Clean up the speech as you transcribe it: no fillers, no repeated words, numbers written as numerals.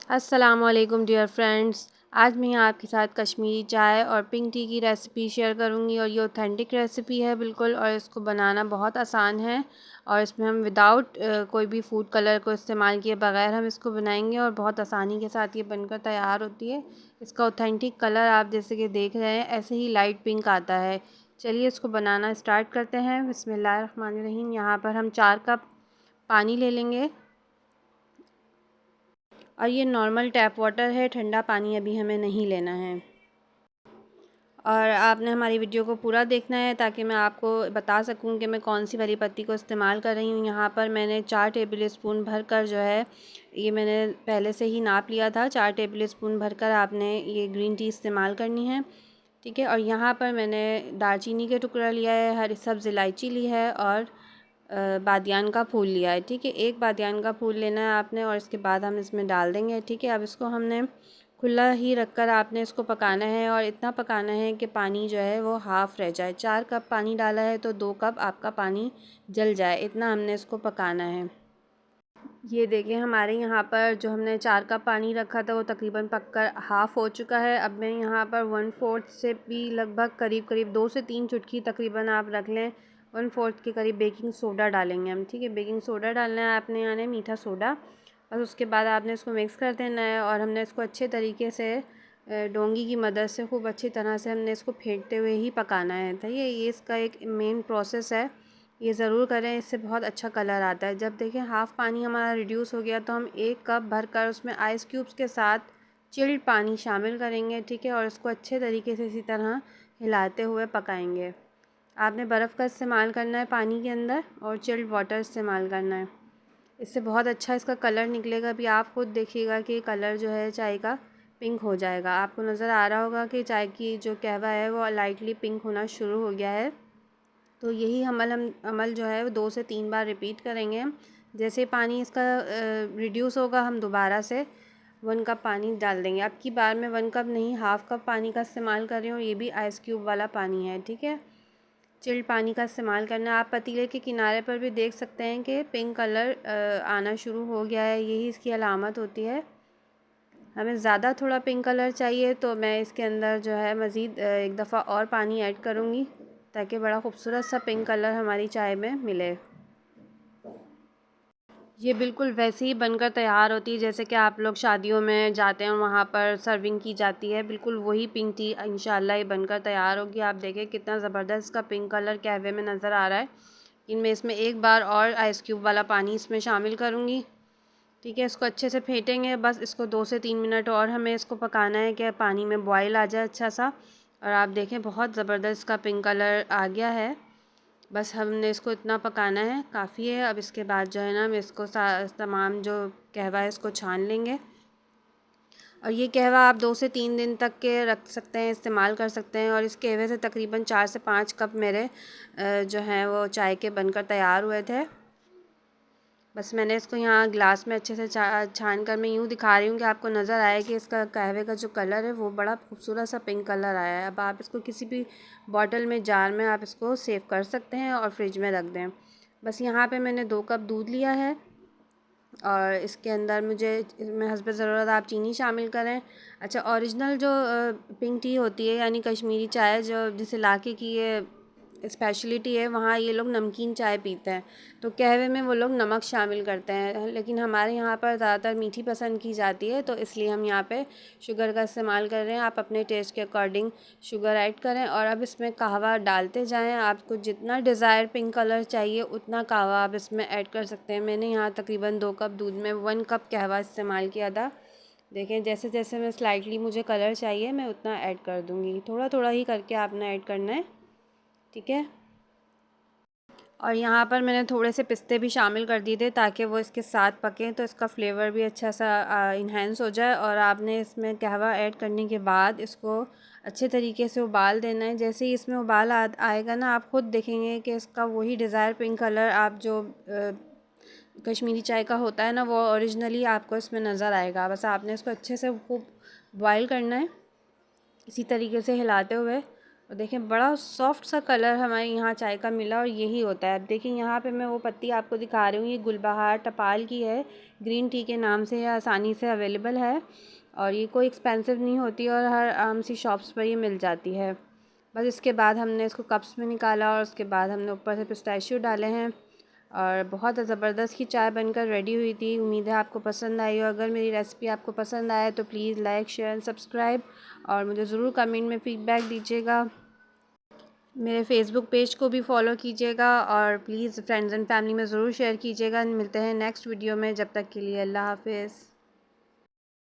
अस्सलामुअलैकुम dear friends. आज मैं यहाँ आपके साथ कश्मीरी चाय और पिंक टी की रेसिपी शेयर करूँगी और ये ऑथेंटिक रेसिपी है बिल्कुल, और इसको बनाना बहुत आसान है। और इसमें हम विदाउट कोई भी फूड कलर को इस्तेमाल किए बगैर हम इसको बनाएंगे और बहुत आसानी के साथ ये बनकर तैयार होती है। इसका ऑथेंटिक कलर आप जैसे कि देख रहे हैं ऐसे ही लाइट पिंक आता है। चलिए इसको बनाना स्टार्ट करते हैं। बिस्मिल्लाहिर्रहमानिर्रहीम। यहाँ पर हम 4 कप पानी ले लेंगे और ये नॉर्मल टैप वाटर है, ठंडा पानी अभी हमें नहीं लेना है। और आपने हमारी वीडियो को पूरा देखना है ताकि मैं आपको बता सकूं कि मैं कौन सी वाली पत्ती को इस्तेमाल कर रही हूँ। यहाँ पर मैंने 4 टेबल स्पून भरकर जो है ये मैंने पहले से ही नाप लिया था। 4 टेबल स्पून भरकर आपने ये ग्रीन टी इस्तेमाल करनी है, ठीक है। और यहाँ पर मैंने दालचीनी के टुकड़ा लिया है, हरी सब्ज़ इलायची ली है और बादियान का फूल लिया है, ठीक है। एक बादियान का फूल लेना है आपने और इसके बाद हम इसमें डाल देंगे, ठीक है। अब इसको हमने खुला ही रखकर आपने इसको पकाना है और इतना पकाना है कि पानी जो है वो हाफ़ रह जाए। 4 कप पानी डाला है तो 2 कप आपका पानी जल जाए, इतना हमने इसको पकाना है। ये देखिए हमारे यहाँ पर जो हमने 4 कप पानी रखा था वो तकरीबन पककर हाफ़ हो चुका है। अब मैं यहाँ पर 1/4 से भी लगभग करीब करीब 2 से 3 चुटकी तकरीबन आप रख लें, 1/4 के करीब बेकिंग सोडा डालेंगे हम, ठीक है। बेकिंग सोडा डालना है आपने, यानी मीठा सोडा। बस उसके बाद आपने इसको मिक्स कर देना है और हमने इसको अच्छे तरीके से डोंगी की मदद से खूब अच्छी तरह से हमने इसको फेंटते हुए ही पकाना है। तो ये इसका एक मेन प्रोसेस है, ये ज़रूर करें, इससे बहुत अच्छा कलर आता है। जब देखें हाफ़ पानी हमारा रिड्यूस हो गया तो हम 1 कप भरकर उसमें आइस क्यूब्स के साथ चिल्ड पानी शामिल करेंगे, ठीक है। और इसको अच्छे तरीके से इसी तरह हिलाते हुए पकाएंगे। आपने बर्फ़ का इस्तेमाल करना है पानी के अंदर और चिल्ड वाटर इस्तेमाल करना है। इससे बहुत अच्छा इसका कलर निकलेगा। अभी आप खुद देखिएगा कि कलर जो है चाय का पिंक हो जाएगा। आपको नज़र आ रहा होगा कि चाय की जो कहवा है वो लाइटली पिंक होना शुरू हो गया है। तो यही अमल जो है वो 2 से 3 बार रिपीट करेंगे हम। जैसे पानी इसका रिड्यूस होगा हम दोबारा से 1 कप पानी डाल देंगे। अब की बार मैं 1 कप नहीं, हाफ़ कप पानी का इस्तेमाल कर रही हूँ। ये भी आइस क्यूब वाला पानी है, ठीक है। चिल्ड पानी का इस्तेमाल करना है। आप पतीले के किनारे पर भी देख सकते हैं कि पिंक कलर आना शुरू हो गया है, यही इसकी अलामत होती है। हमें ज़्यादा थोड़ा पिंक कलर चाहिए तो मैं इसके अंदर जो है मज़ीद एक दफ़ा और पानी ऐड करूँगी ताकि बड़ा खूबसूरत सा पिंक कलर हमारी चाय में मिले। ये बिल्कुल वैसे ही बनकर तैयार होती है जैसे कि आप लोग शादियों में जाते हैं वहाँ पर सर्विंग की जाती है। बिल्कुल वही पिंक टी इंशाल्लाह ये बनकर तैयार होगी। आप देखें कितना ज़बरदस्त इसका पिंक कलर कहवे में नज़र आ रहा है। इनमें इसमें एक बार और आइस क्यूब वाला पानी इसमें शामिल करूँगी, ठीक है। इसको अच्छे से फेंटेंगे, बस इसको 2 से 3 मिनट और हमें इसको पकाना है कि पानी में बॉयल आ जाए अच्छा सा। और आप देखें बहुत ज़बरदस्त इसका पिंक कलर आ गया है। बस हमने इसको इतना पकाना है, काफ़ी है। अब इसके बाद जो है ना हम इसको तमाम जो कहवा है इसको छान लेंगे। और ये कहवा आप 2 से 3 दिन तक के रख सकते हैं, इस्तेमाल कर सकते हैं। और इस कहवे से तकरीबन 4 से 5 कप मेरे जो हैं वो चाय के बनकर तैयार हुए थे। बस मैंने इसको यहाँ ग्लास में अच्छे से छान कर मैं यूँ दिखा रही हूँ कि आपको नज़र आए कि इसका कहवे का जो कलर है वो बड़ा खूबसूरत सा पिंक कलर आया है। अब आप इसको किसी भी बॉटल में, जार में आप इसको सेव कर सकते हैं और फ्रिज में रख दें। बस यहाँ पे मैंने 2 कप दूध लिया है और इसके अंदर मुझे इसमें हस्ब ज़रूरत आप चीनी शामिल करें। अच्छा, ओरिजिनल जो पिंक टी होती है यानी कश्मीरी चाय जो जिसे इलाके की ये स्पेशलिटी है, वहाँ ये लोग नमकीन चाय पीते हैं तो कहवे में वो लोग नमक शामिल करते हैं। लेकिन हमारे यहाँ पर ज़्यादातर मीठी पसंद की जाती है तो इसलिए हम यहाँ पे शुगर का इस्तेमाल कर रहे हैं। आप अपने टेस्ट के अकॉर्डिंग शुगर ऐड करें और अब इसमें कहवा डालते जाएं। आपको जितना डिज़ायर पिंक कलर चाहिए उतना कहवा आप इसमें ऐड कर सकते हैं। मैंने यहाँ तकरीबन 2 कप दूध में 1 कप कहवा इस्तेमाल किया था। देखें जैसे जैसे मैं स्लाइटली मुझे कलर चाहिए मैं उतना ऐड कर दूँगी, थोड़ा थोड़ा ही करके आपने ऐड करना है, ठीक है। और यहाँ पर मैंने थोड़े से पिस्ते भी शामिल कर दिए थे ताकि वो इसके साथ पकें तो इसका फ्लेवर भी अच्छा सा इन्हेंस हो जाए। और आपने इसमें कहवा ऐड करने के बाद इसको अच्छे तरीके से उबाल देना है। जैसे ही इसमें उबाल आएगा ना आप ख़ुद देखेंगे कि इसका वही डिज़ायर पिंक कलर आप जो कश्मीरी चाय का होता है ना वो ओरिजिनली आपको इसमें नज़र आएगा। बस आपने इसको अच्छे से खूब बॉयल करना है इसी तरीके से हिलाते हुए। और देखें बड़ा सॉफ्ट सा कलर हमारे यहाँ चाय का मिला और यही होता है। अब देखिए यहाँ पे मैं वो पत्ती आपको दिखा रही हूँ, ये गुलबहार टपाल की है, ग्रीन टी के नाम से यह आसानी से अवेलेबल है और ये कोई एक्सपेंसिव नहीं होती और हर आम सी शॉप्स पर ये मिल जाती है। बस इसके बाद हमने इसको कप्स में निकाला और उसके बाद हमने ऊपर से पिस्ताशियो डाले हैं और बहुत ज़बरदस्त की चाय बनकर रेडी हुई थी। उम्मीद है आपको पसंद आई हो। अगर मेरी रेसिपी आपको पसंद आए तो please like share and subscribe और मुझे ज़रूर कमेंट में फ़ीडबैक दीजिएगा। मेरे फेसबुक पेज को भी फॉलो कीजिएगा और प्लीज़ फ्रेंड्स एंड फैमिली में ज़रूर शेयर कीजिएगा। मिलते हैं नेक्स्ट वीडियो में, जब तक के लिए अल्लाह हाफ़िज़।